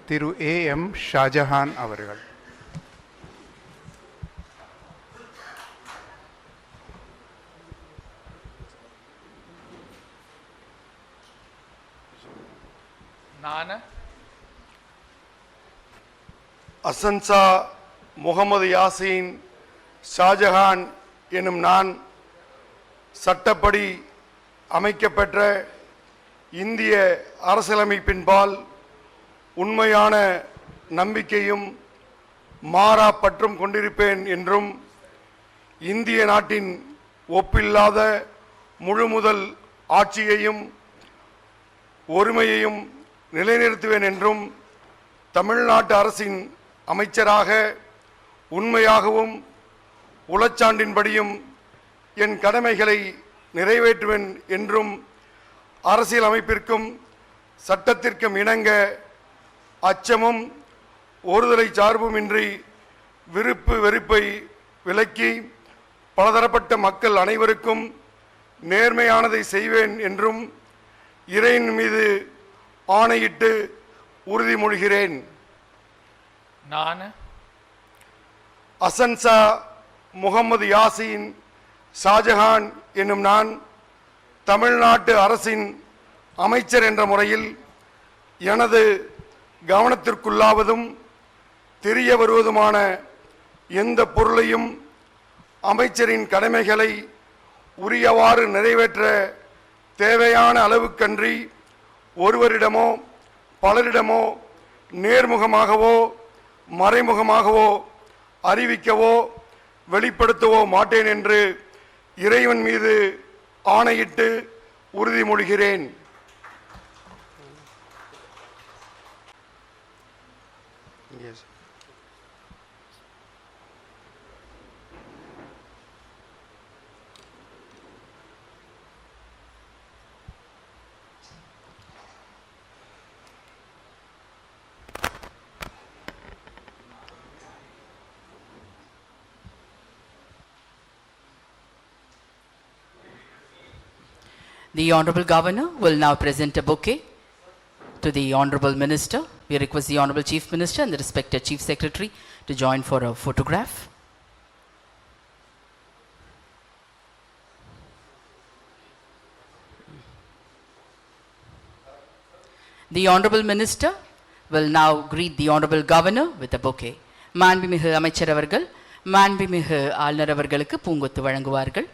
திரு A.M. Shahjahan அவர்கள். நான் அசன்சா முகமது யாசின் ஷாஜஹான் எனும் நான் சட்டப்படி அமைக்கப்பெற்ற இந்திய அரசியலமைப்பின்பால் உண்மையான நம்பிக்கையும் மாறா பற்றும் கொண்டிருப்பேன் என்றும் இந்திய நாட்டின் ஒப்பில்லாத முழுமுதல் ஆட்சியையும் ஒருமையையும் நிலைநிறுத்துவேன் என்றும் தமிழ்நாட்டு அரசின் அமைச்சராக உண்மையாகவும் உளச்சான்றின்படியும் என் கடமைகளை நிறைவேற்றுவேன் என்றும் அரசியல் அமைப்பிற்கும் சட்டத்திற்கும் இணங்க அச்சமும் ஒருதலை சார்புமின்றி விருப்பு வெறுப்பை விலக்கி பலதரப்பட்ட மக்கள் அனைவருக்கும் நேர்மையானதை செய்வேன் என்றும் இறைவன் மீது ஆணையிட்டு உறுதிமொழிகிறேன். நான் அசன்சா முகமது யாசின் ஷாஜஹான் என்னும் நான் தமிழ்நாட்டு அரசின் அமைச்சர் என்ற முறையில் எனது கவனத்திற்குள்ளாவதும் தெரிய வருவதுமான எந்த பொருளையும் அமைச்சரின் கடமைகளை உரியவாறு நிறைவேற்ற தேவையான அளவுக்கன்றி ஒருவரிடமோ பலரிடமோ நேர்முகமாகவோ மறைமுகமாகவோ அறிவிக்கவோ வெளிப்படுத்தவோ மாட்டேன் என்று இறைவன் மீது ஆணையிட்டு உறுதிமொழிகிறேன். The Honorable Governor will now present a bouquet to the Honorable Minister. We request the Honorable Chief Minister and the respected Chief Secretary to join for a photograph. The Honorable Minister will now greet the Honorable Governor with a bouquet. மாண்புமிகு அமைச்சர் அவர்கள் மாண்புமிகு ஆளுநர் அவர்களுக்கு பூங்கொத்து வழங்குவார்கள்.